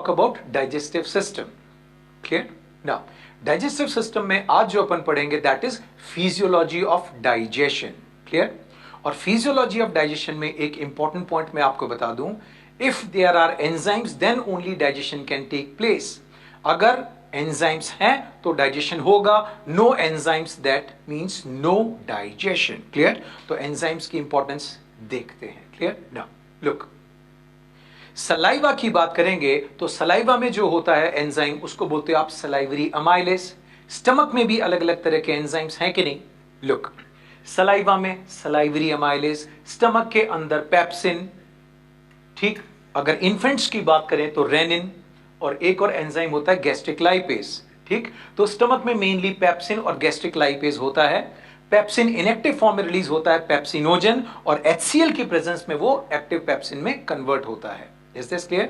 Talk about digestive system. Clear? Now digestive system में आज जो अपन पढ़ेंगे that is physiology of digestion. Clear? और फिजियोलॉजी ऑफ डाइजेशन में एक इंपॉर्टेंट पॉइंट मैं आपको बता दूं, if there are enzymes then only digestion can take place. अगर एंजाइम्स हैं तो डाइजेशन होगा, no enzymes that means no digestion. Clear? तो एंजाइम्स की इंपॉर्टेंस देखते हैं। क्लियर? नाउ लुक, सलाइवा की बात करेंगे तो सलाइवा में जो होता है एंजाइम उसको बोलते हो आप सलाइवरी अमाइलेज। स्टमक में भी अलग अलग तरह के एंजाइम्स हैं कि नहीं? लुक, सलाइवा में सलाइवरी अमाइलेज, स्टमक के अंदर पेप्सिन, ठीक। अगर इन्फेंट्स की बात करें तो रेनिन, और एक और एंजाइम होता है गैस्ट्रिक लाइपेज। ठीक, तो स्टमक में मेनली पेप्सिन और गैस्ट्रिक लाइपेज होता है। पेप्सिन इनएक्टिव फॉर्म में रिलीज होता है पेप्सिनोजन, और HCl की प्रेजेंस में वो एक्टिव पेप्सिन में कन्वर्ट होता है। Is this clear?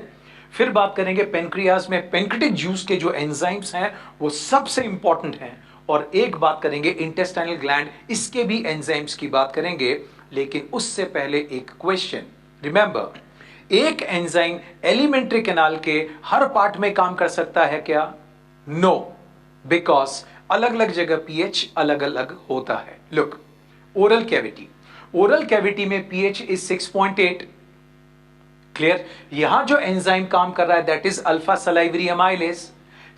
फिर बात करेंगे पेनक्रियाज में पेनक्रिटिक जूस के जो एंजाइम्स हैं वो सबसे इंपॉर्टेंट हैं। और एक बात करेंगे इंटेस्टाइनल ग्लैंड, इसके भी एंजाइम्स की बात करेंगे। लेकिन उससे पहले एक क्वेश्चन, रिमेंबर, एक एंजाइम एलिमेंट्री कैनाल के हर पार्ट में काम कर सकता है क्या? नो, बिकॉज अलग अलग जगह पीएच अलग अलग होता है। Look, oral cavity, oral cavity में पीएच इज 6.8। क्लियर? यहां जो एंजाइम काम कर रहा है that is alpha salivary amylase.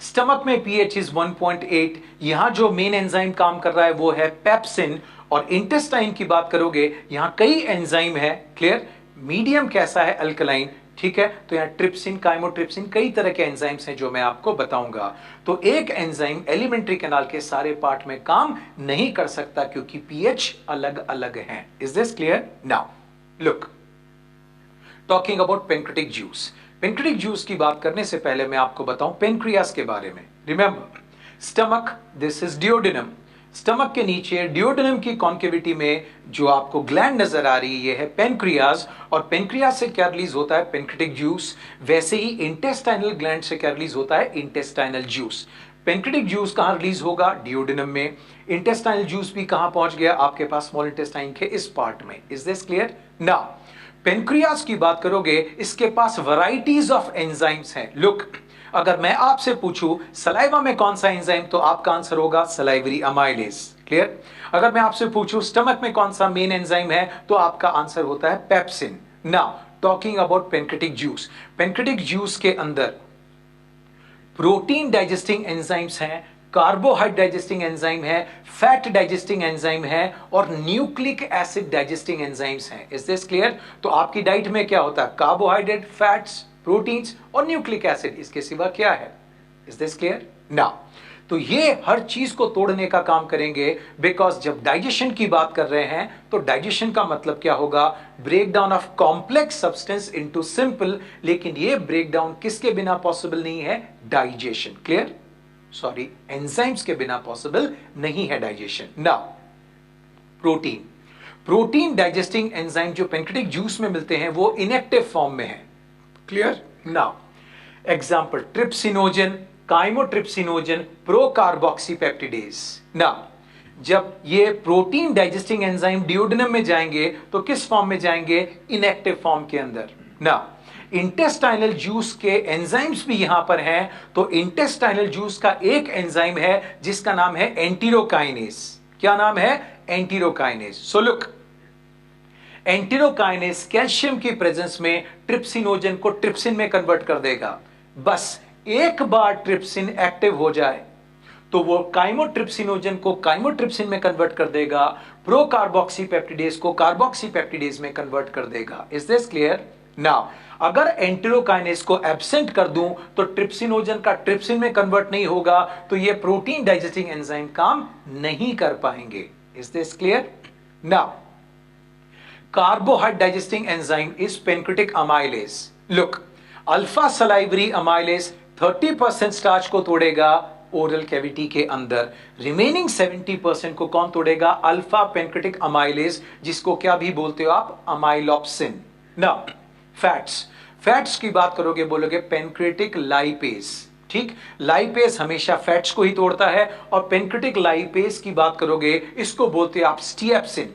Stomach में पीएच इज 1.8। यहां जो मेन एंजाइम काम कर रहा है वो है पेप्सिन। और इंटेस्टाइन की बात करोगे यहां कई एंजाइम है। क्लियर? मीडियम कैसा है? अल्कलाइन। ठीक है, तो यहां ट्रिप्सिन, काइमोट्रिप्सिन, कई तरह के एंजाइम्स हैं जो मैं आपको बताऊंगा। तो एक एंजाइम एलिमेंट्री कैनाल के सारे पार्ट में काम नहीं कर सकता क्योंकि पीएच अलग अलग है। Is this clear? Now look, talking about pancreatic juice. Pancreatic juice की बात करने से पहले मैं आपको बताऊं पेनक्रियास के बारे में। Remember, stomach, this is duodenum. Stomach के नीचे डियोडेनम की कॉन्केविटी में जो आपको ग्लैंड नजर आ रही है ये है पेनक्रियाज। और पेनक्रियाज से क्या रिलीज होता है? Pancreatic juice. वैसे ही इंटेस्टाइनल ग्लैंड से क्या रिलीज होता है? Intestinal juice. पेनक्रिटिक जूस कहां रिलीज होगा? डियोडेनम में। इंटेस्टाइनल जूस भी कहां पहुंच गया? आपके पास स्मॉल इंटेस्टाइन के इस पार्ट में। Is this clear? Now pancreas की बात करोगे, इसके पास वैरायटीज ऑफ एंजाइम्स हैं। लुक, अगर मैं आपसे पूछूं सलाइवा में कौन सा एंजाइम, तो आपका आंसर होगा सलाइवरी अमाइलेज। क्लियर? अगर मैं आपसे पूछूं स्टमक में कौन सा मेन एंजाइम है, तो आपका आंसर होता है pepsin. Now talking about pancreatic juice, pancreatic juice के अंदर प्रोटीन डाइजेस्टिंग एंजाइम्स हैं, कार्बोहाइड्रेट डाइजेस्टिंग एंजाइम है, फैट डाइजेस्टिंग एंजाइम है, और न्यूक्लिक एसिड डाइजेस्टिंग एंजाइम्स हैं। Is this clear? तो आपकी डाइट में क्या होता है? कार्बोहाइड्रेट, फैट्स, प्रोटीन्स और न्यूक्लिक एसिड, इसके सिवा क्या है? Is this clear? नाउ तो ये हर चीज को तोड़ने का काम करेंगे, बिकॉज जब डाइजेशन की बात कर रहे हैं तो डाइजेशन का मतलब क्या होगा? Break down of complex substance into simple. लेकिन ये ब्रेक डाउन किसके बिना पॉसिबल नहीं है? डाइजेशन। क्लियर? सॉरी, एंजाइम्स के बिना पॉसिबल नहीं है digestion. Now protein, protein digesting enzyme जो पेनक्रिटिक जूस में मिलते हैं वो इनएक्टिव फॉर्म में है। Clear? Now example, trypsinogen, chymotrypsinogen, procarboxypeptidase. Now जब ये प्रोटीन डाइजेस्टिंग एंजाइम डियोडेनम में जाएंगे तो किस फॉर्म में जाएंगे? इनएक्टिव फॉर्म के अंदर। नाउ इंटेस्टाइनल जूस के एंजाइम्स भी यहां पर हैं, तो इंटेस्टाइनल जूस का एक एंजाइम है जिसका नाम है एंटीरोकाइनेज। क्या नाम है? Enterokinase. So look, enterokinase calcium की प्रेजेंस में ट्रिप्सिनोजन को ट्रिप्सिन में कन्वर्ट कर देगा। बस एक बार ट्रिप्सिन एक्टिव हो जाए तो वो काइमोट्रिप्सिनोजन को काइमोट्रिप्सिन में कन्वर्ट कर देगा, प्रोकार्बोक्सीपेप्टिडेज को कार्बोक्सीपेप्टिडेज में कन्वर्ट कर देगा। Is this clear? नाउ अगर एंटीरोकाइनेज को एब्सेंट कर दूं तो ट्रिप्सिनोजन का ट्रिप्सिन में कन्वर्ट नहीं होगा, तो ये प्रोटीन डाइजेस्टिंग एंजाइम काम नहीं कर पाएंगे। Is this clear? Now carbohydrate digesting enzyme is pancreatic amylase. Look, alpha salivary amylase 30% starch को तोड़ेगा ओरल कैविटी के अंदर, रिमेनिंग 70% को कौन तोड़ेगा? अल्फा पेनक्रिटिक अमाइलेज, जिसको क्या भी बोलते हो आप? अमाइलोप्सिन। नाउ फैट्स, फैट्स की बात करोगे बोलोगे पेनक्रिटिक लाइपेज। ठीक, लाइपेज हमेशा फैट्स को ही तोड़ता है, और पेनक्रिटिक लाइपेज की बात करोगे इसको बोलते हैं आप स्टिएप्सिन।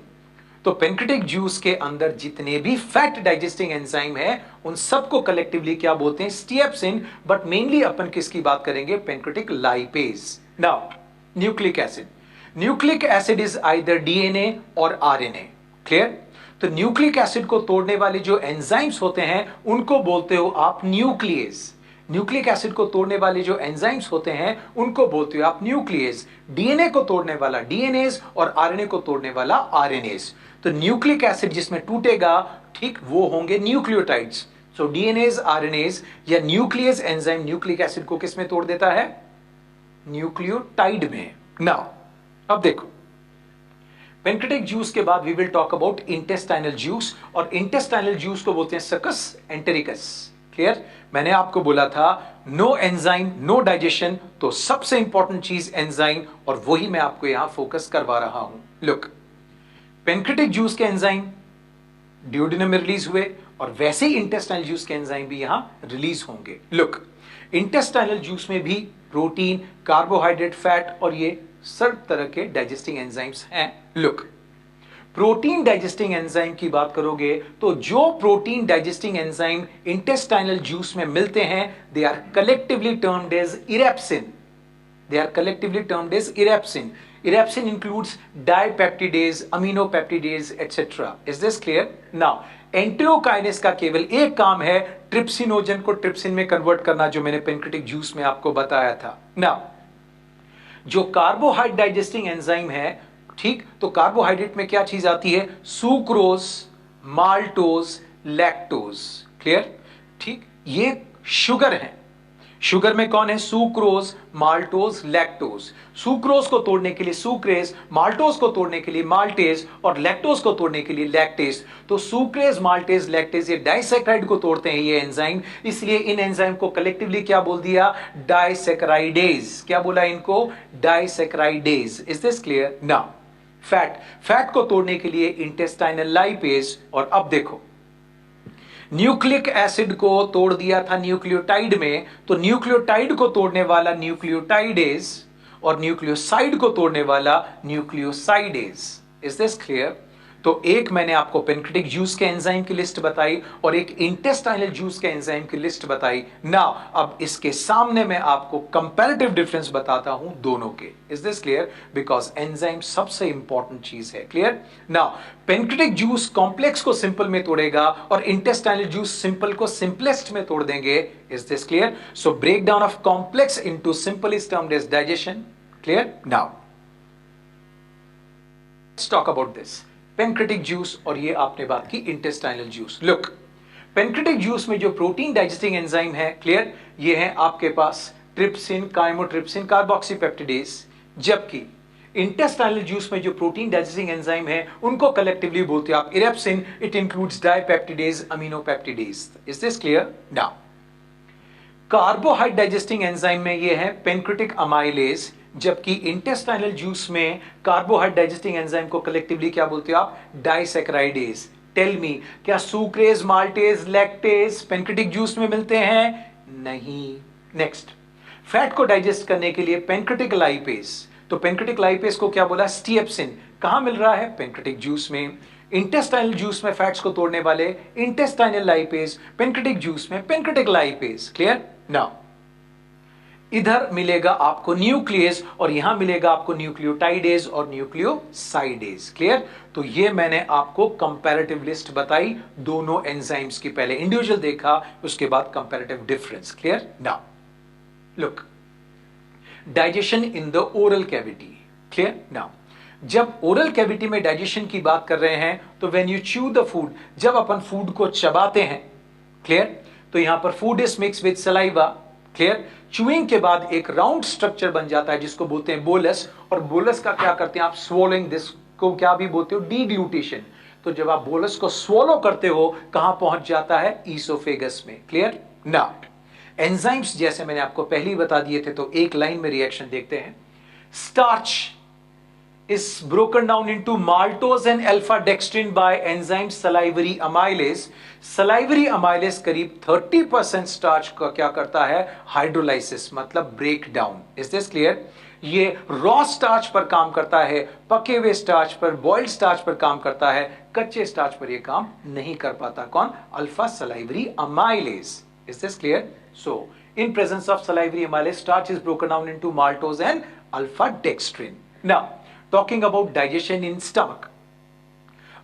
तो पेनक्रिटिक जूस के अंदर जितने भी फैट डाइजेस्टिंग एंजाइम है उन सबको कलेक्टिवली क्या बोलते हैं? स्टिएप्सिन। बट मेनली अपन किसकी बात करेंगे? Pancreatic lipase. Now nucleic acid, nucleic acid is either DNA और आरएनए। क्लियर? तो न्यूक्लिक एसिड को तोड़ने वाले जो एंजाइम्स होते हैं उनको बोलते हो आप न्यूक्लियस। न्यूक्लिक एसिड को तोड़ने वाले जो एंजाइम्स होते हैं उनको बोलते हो आप न्यूक्लियस। डीएनए को तोड़ने वाला डीएनएस और आरएनए को तोड़ने वाला आरएनएस। तो न्यूक्लिक एसिड जिसमें टूटेगा, ठीक, वो होंगे न्यूक्लियोटाइड्स। सो डीएनएस, आरएनएस या न्यूक्लियस एंजाइम न्यूक्लिक एसिड को किस में तोड़ देता है? न्यूक्लियोटाइड में। नाउ अब देखो, पेनक्रिटिक जूस के बाद we will talk about intestinal juice, और इंटेस्टाइनल जूस को बोलते हैं सकस एंटेरिकस। क्लियर? मैंने आपको बोला था नो एंजाइम नो डाइजेशन, तो सबसे इंपॉर्टेंट चीज एंजाइम, और वही मैं आपको यहां फोकस करवा रहा हूं। लुक, पेनक्रिटिक जूस के एंजाइम ड्यूडेनम में रिलीज हुए और वैसे ही इंटेस्टाइनल जूस के एंजाइम भी यहां रिलीज होंगे। लुक, इंटेस्टाइनल जूस में भी प्रोटीन, कार्बोहाइड्रेट, फैट और ये सब तरह के डाइजेस्टिंग एंजाइम्स हैं। लुक, प्रोटीन डाइजेस्टिंग एंजाइम की बात करोगे तो जो protein digesting enzyme intestinal juice में मिलते हैं they are collectively termed as erepsin. They are collectively termed as irapsin. Irapsin includes dipeptidase, aminopeptidase, etc. Is this clear? Now, enterokinase का केवल एक काम है ट्रिप्सिनोजन को ट्रिप्सिन में कन्वर्ट करना, जो मैंने पेनक्रिटिक जूस में आपको बताया था। नाउ, जो कार्बोहाइड्रेट डाइजेस्टिंग एंजाइम है, ठीक, तो कार्बोहाइड्रेट में क्या चीज आती है? Sucrose, maltose, lactose. क्लियर? ठीक, ये शुगर है। शुगर में कौन है? Sucrose, maltose, lactose. सुक्रोज को तोड़ने के लिए सुक्रेज, माल्टोज को तोड़ने के लिए माल्टेज और लैक्टोज को तोड़ने के लिए लैक्टेज। तो सुक्रेज, माल्टेज, लैक्टेज ये डाइसैकेराइड को तोड़ते हैं ये एंजाइम, इसलिए इन एंजाइम को कलेक्टिवली क्या बोल दिया? डाइसैकेराइडेज। क्या बोला इनको? Disaccharidase. Is this clear? Now, fat को तोड़ने के लिए इंटेस्टाइनल लाइपेज। और अब देखो, न्यूक्लिक एसिड को तोड़ दिया था न्यूक्लियोटाइड में, तो न्यूक्लियोटाइड को तोड़ने वाला न्यूक्लियोटाइडेज और न्यूक्लियोसाइड को तोड़ने वाला न्यूक्लियोसाइडेज। Is this clear? तो एक मैंने आपको पेनक्रिटिक जूस के एंजाइम की लिस्ट बताई और एक इंटेस्टाइनल जूस के एंजाइम की लिस्ट बताई। नाउ अब इसके सामने मैं आपको कंपैरेटिव डिफरेंस बताता हूं दोनों के। Is this clear? Because enzyme सबसे इंपॉर्टेंट चीज है। Clear? Now, pancreatic juice complex को सिंपल में तोड़ेगा और इंटेस्टाइनल जूस सिंपल को सिंपलेस्ट में तोड़ देंगे। Is this clear? So break down of complex into simple is termed as digestion. Clear? Now let's talk about this pancreatic juice, और ये आपने बात की intestinal juice. Look, pancreatic juice में जो प्रोटीन डाइजेस्टिंग एंजाइम है, क्लियर, ये है आपके पास ट्रिप्सिन, काइमोट्रिप्सिन, कार्बोक्सीपेप्टिडेज, जबकि इंटेस्टाइनल जूस में जो प्रोटीन डाइजेस्टिंग एंजाइम है उनको कलेक्टिवली बोलते हैं आप erepsin. It includes dipeptidase, aminopeptidase. Is this clear? Now, carbohydrate digesting enzyme में ये है पेनक्रिटिक अमाइलेज, जबकि इंटेस्टाइनल जूस में कार्बोहाइड्रेट डाइजेस्टिंग एंजाइम को कलेक्टिवली क्या बोलते हो आप? डाइसैकेराइडेज। टेल मी, क्या sucrase, maltase, lactase pancreatic juice में मिलते हैं? नहीं। नेक्स्ट, फैट को डाइजेस्ट करने के लिए पेनक्रिटिक लाइपेज, तो पेनक्रिटिक लाइपेज को क्या बोला? स्टिएप्सिन। कहां मिल रहा है? पेनक्रिटिक जूस में। इंटेस्टाइनल जूस में फैट्स को तोड़ने वाले इंटेस्टाइनल लाइपेज, पेनक्रिटिक जूस में पेनक्रिटिक लाइपेज। क्लियर? नाउ, इधर मिलेगा आपको न्यूक्लियस और यहां मिलेगा आपको न्यूक्लियोटाइडेज और न्यूक्लियोसाइडेज। क्लियर? तो ये मैंने आपको कंपैरेटिव लिस्ट बताई दोनों एंजाइम्स की, पहले इंडिविजुअल देखा उसके बाद comparative difference. Clear? Now look, digestion in the oral cavity. Clear? Now, जब ओरल कैविटी में डाइजेशन की बात कर रहे हैं तो when you chew the food, जब अपन फूड को चबाते हैं, क्लियर, तो यहां पर food is mix with saliva. Clear? Chewing के बाद एक राउंड स्ट्रक्चर बन जाता है जिसको बोलते हैं बोलस, और बोलस का क्या करते हैं आप? स्वॉलोइंग दिस को क्या भी बोलते हो? डीग्लूटेशन। तो जब आप बोलस को स्वॉलो करते हो कहां पहुंच जाता है? ईसोफेगस में। क्लियर? नाउ, एंजाइम्स जैसे मैंने आपको पहले ही बता दिए थे, तो एक लाइन में रिएक्शन देखते हैं। Starch is broken down into maltose and alpha dextrin by enzyme salivary amylase. salivary amylase करीब 30% स्टार्च का क्या करता है, हाइड्रोलाइसिस मतलब break down. Is this clear? ये रॉ स्टार्च पर काम करता है, पके हुए स्टार्च पर, बॉइल्ड स्टार्च पर काम करता है, कच्चे स्टार्च पर ये काम नहीं कर पाता. कौन? Alpha salivary amylase. Is this clear? So in presence of salivary amylase, starch is broken down into maltose and alpha dextrin. Now, talking about digestion in stomach.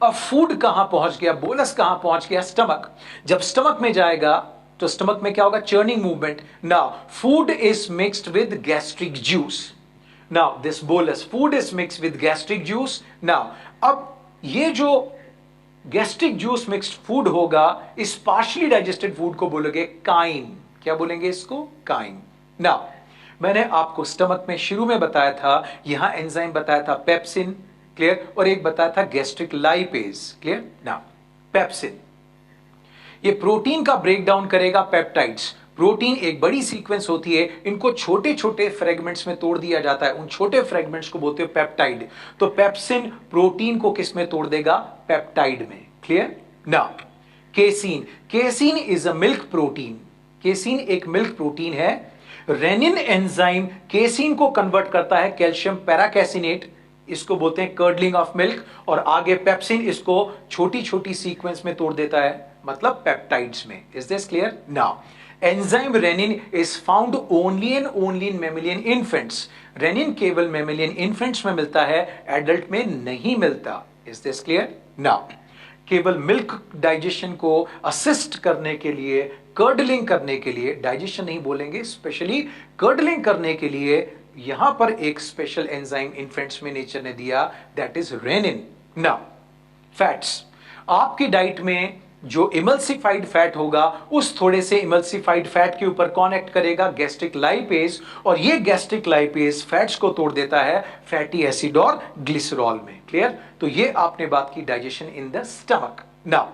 अब फूड कहां पहुंच गया, बोलस कहां पहुंच गया? स्टमक. जब स्टमक में जाएगा तो स्टमक में क्या होगा? Churning movement. Now food is mixed with gastric juice. Now this bolus food is mixed with gastric juice. Now अब ये जो गैस्ट्रिक जूस मिक्स्ड फूड होगा, इस पार्शली डाइजेस्टेड फूड को बोलोगे काइन. क्या बोलेंगे इसको? काइन. नाउ मैंने आपको स्टमक में शुरू में बताया था, यहां एंजाइम बताया था पेप्सिन, क्लियर, और एक बताया था gastric lipase, clear. Now pepsin ये प्रोटीन का ब्रेक डाउन करेगा पेप्टाइड्स. प्रोटीन एक बड़ी सीक्वेंस होती है, इनको छोटे छोटे फ्रेगमेंट्स में तोड़ दिया जाता है, उन छोटे फ्रेगमेंट्स को बोलते हैं पेप्टाइड. तो पेप्सिन प्रोटीन को किस में तोड़ देगा? पेप्टाइड में, clear. Now casein. Casein is a milk protein. Casein एक मिल्क प्रोटीन है. रेनिन एंजाइम केसीन को कन्वर्ट करता है कैल्शियम पैराकैसिनेट, इसको बोलते हैं कर्डलिंग ऑफ मिल्क, और आगे पेप्सिन इसको छोटी छोटी सीक्वेंस में तोड़ देता है, मतलब पेप्टाइड्स में. Is this clear? Now enzyme rennin is found only in mammalian infants. Rennin केवल मेमेलियन इन्फेंट्स में मिलता है, एडल्ट में नहीं मिलता. Is this clear? नाउ केवल मिल्क डाइजेशन को असिस्ट करने के लिए, कर्डलिंग करने के लिए, डाइजेशन नहीं बोलेंगे, स्पेशली कर्डलिंग करने के लिए यहां पर एक स्पेशल एंजाइम इन्फेंट्स में नेचर ने दिया, that is rennin. Now fats. आपकी डाइट में जो इमल्सिफाइड फैट होगा, उस थोड़े से इमल्सिफाइड फैट के ऊपर कौन एक्ट करेगा? Gastric lipase. और ये गैस्ट्रिक लाइपेज फैट्स को तोड़ देता है फैटी एसिड और ग्लिसरॉल में, क्लियर. तो ये आपने बात की digestion in the stomach. Now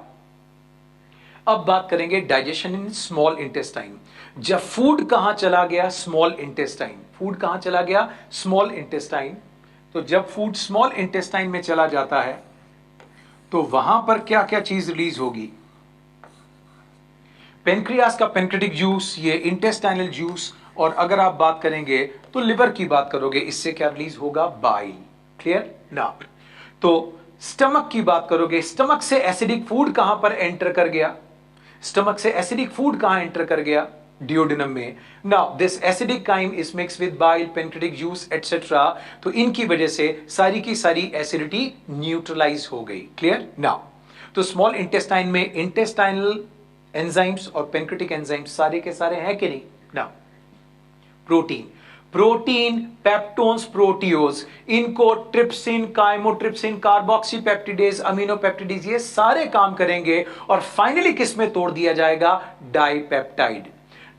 अब बात करेंगे डाइजेशन इन स्मॉल इंटेस्टाइन. जब फूड कहां चला गया? Small intestine. फूड कहां चला गया? Small intestine. तो जब फूड स्मॉल इंटेस्टाइन में चला जाता है तो वहां पर क्या क्या चीज रिलीज होगी? पेनक्रियास का पेनक्रेटिक जूस, ये इंटेस्टाइनल जूस, और अगर आप बात करेंगे तो लिवर की बात करोगे, इससे क्या रिलीज होगा? Bile, clear. ना तो स्टमक की बात करोगे, स्टमक से एसिडिक फूड कहां पर एंटर कर गया? स्टमक से एसिडिक फूड कहां एंटर कर गया? डियोडिनम में. Now this acidic chyme is mix with bile, pancreatic juice etcetera. तो इनकी वजह से सारी की सारी एसिडिटी न्यूट्रलाइज हो गई, क्लियर. नाउ तो स्मॉल इंटेस्टाइन में इंटेस्टाइनल एंजाइम्स और पेनक्रेटिक एंजाइम्स सारे के सारे हैं कि नहीं? Now protein. प्रोटीन, पेप्टोन्स, प्रोटियोज, इनको ट्रिप्सिन, काइमोट्रिप्सिन, कार्बोक्सीपेप्टिडेज, अमीनोपेप्टिडेज, ये सारे काम करेंगे और फाइनली किस में तोड़ दिया जाएगा? डाइपेप्टाइड.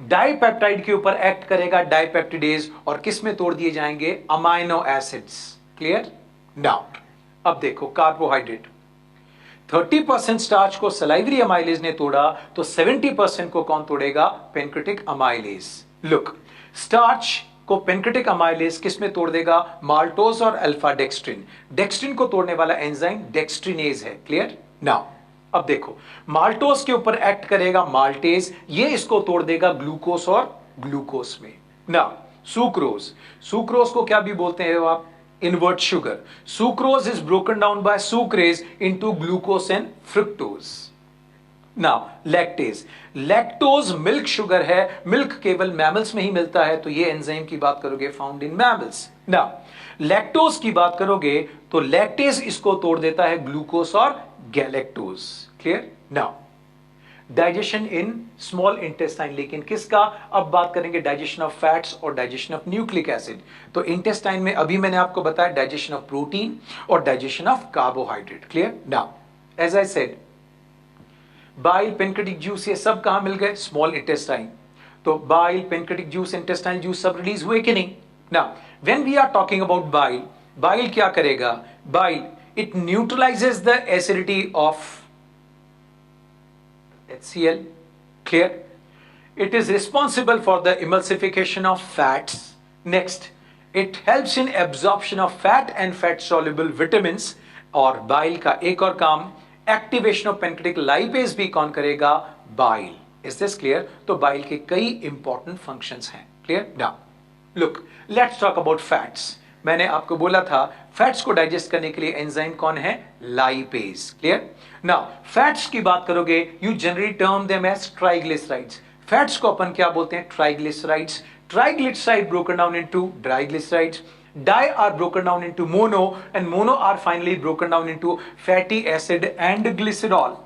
डाइपेप्टाइड के ऊपर एक्ट करेगा डाइपेप्टिडेज और किस में तोड़ दिए जाएंगे? Amino acids, clear. नाउ अब देखो कार्बोहाइड्रेट. 30% स्टार्च को सलाइवरी अमाइलेज ने तोड़ा, तो 70% को कौन तोड़ेगा? Pancreatic amylase. लुक, स्टार्च को पेनक्रेटिक अमाइलेज किस में तोड़ देगा? माल्टोज और अल्फा डेक्स्ट्रिन. डेक्स्ट्रिन को तोड़ने वाला एंजाइम डेक्स्ट्रिनेज है, क्लियर. नाउ अब देखो, माल्टोज के ऊपर एक्ट करेगा माल्टेज, ये इसको तोड़ देगा ग्लूकोस और ग्लूकोस में. Now sucrose. सुक्रोज को क्या भी बोलते हैं आप? Invert sugar. Sucrose is broken down by sucrase into glucose and fructose. Now lactase. Lactose milk sugar है, मिल्क केवल मैमल्स में ही मिलता है, तो ये एंजाइम की बात करोगे found in mammals. Now lactose की बात करोगे तो लैक्टेज इसको तोड़ देता है ग्लूकोस और galactose, clear. Now digestion in small intestine, लेकिन किसका? अब बात करेंगे डाइजेशन ऑफ फैट्स और डाइजेशन ऑफ न्यूक्लिक एसिड. तो इंटेस्टाइन में अभी मैंने आपको बताया डाइजेशन ऑफ प्रोटीन और digestion of carbohydrate, clear. Now as I said, bile, pancreatic juice, ये सब कहां मिल गए? Small intestine. तो bile, pancreatic juice, intestinal juice सब रिलीज हुए कि नहीं? Now when we are talking about bile, bile क्या करेगा? Bile it neutralises the acidity of HCl, clear. It is responsible for the emulsification of fats. Next, it helps in absorption of fat and fat soluble vitamins. और bile का एक और काम, activation of pancreatic lipase भी कौन करेगा? Bile. Is this clear? तो bile के कई इंपॉर्टेंट फंक्शंस हैं। Clear? Now look, let's talk about fats. मैंने आपको बोला था फैट्स को डाइजेस्ट करने के लिए एंजाइम कौन है? लाइपेज। क्लियर? नाउ फैट्स की बात करोगे, you generally term them as triglycerides. Fats को अपन क्या बोलते हैं? Triglycerides. Triglyceride broken down into triglycerides, di are broken down into mono and mono are finally broken down into fatty acid and glycerol.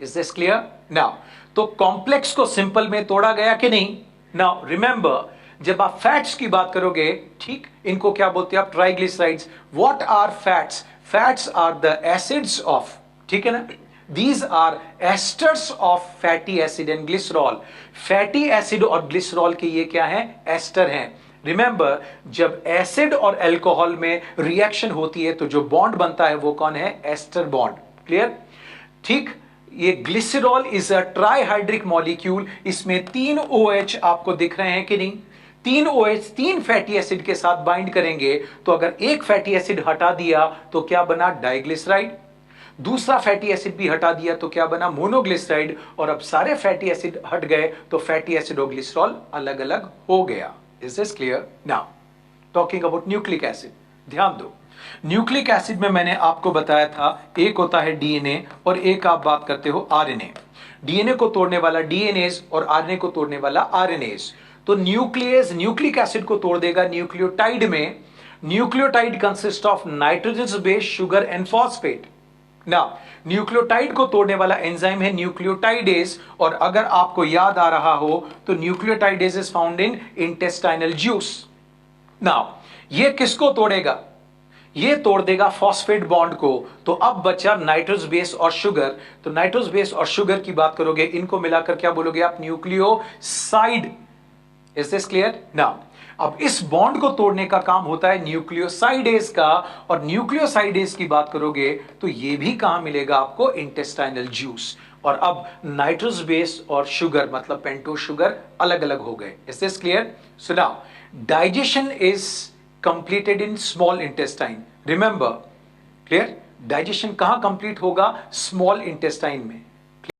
Is this clear? Now तो complex को simple में तोड़ा गया कि नहीं? Now remember, जब आप fats की बात करोगे, ठीक, इनको क्या बोलते हैं आप? Triglycerides. What are fats? Fats are the acids of, ठीक है ना, these are esters of fatty acid and glycerol. Fatty acid और ग्लिसरॉल के ये क्या है? एस्टर हैं। रिमेंबर, जब एसिड और अल्कोहल में रिएक्शन होती है तो जो बॉन्ड बनता है वो कौन है? Ester bond. क्लियर? ठीक, ये glycerol is a trihydric molecule. इसमें 3 OH आपको दिख रहे हैं कि नहीं? 3 OH 3 फैटी एसिड के साथ बाइंड करेंगे, तो अगर एक फैटी एसिड हटा दिया तो क्या बना? डाइग्लिसराइड। दूसरा फैटी एसिड भी हटा दिया तो क्या बना? मोनोग्लिसराइड। और अब सारे फैटी एसिड हट गए तो फैटी एसिड और ग्लिसरॉल अलग अलग हो गया। Is this clear? Now, talking about nucleic acid. ध्यान दो, न्यूक्लिक एसिड में मैंने आपको बताया था एक होता है डीएनए और एक आप बात करते हो आरएनए। डीएनए को तोड़ने वाला डीएनएज और आरएनए को तोड़ने वाला आरएनएज। तो न्यूक्लियस न्यूक्लिक एसिड को तोड़ देगा न्यूक्लियोटाइड में। Nucleotide consist of nitrogen base sugar and phosphate. ना, न्यूक्लियोटाइड को तोड़ने वाला एंजाइम है न्यूक्लियोटाइडेज। और अगर आपको याद आ रहा हो तो nucleotidase is found in intestinal juice. Now ये किसको तोड़ेगा? ये तोड़ देगा फॉस्फेट बॉन्ड को। तो अब बचा नाइट्रोज बेस और शुगर। तो नाइट्रोज बेस और शुगर की बात करोगे, इनको मिलाकर क्या बोलोगे आप? Nucleoside. Is this clear? Now अब इस बॉन्ड को तोड़ने का काम होता है न्यूक्लियोसाइडेज का। और न्यूक्लियोसाइडेज की बात करोगे तो ये भी कहां मिलेगा आपको? Intestinal juice. और अब नाइट्रोज बेस और शुगर मतलब पेंटोज शुगर अलग अलग हो गए। Is this clear? So now digestion is completed in small intestine. Remember, clear? Digestion कहां कंप्लीट होगा? स्मॉल इंटेस्टाइन में।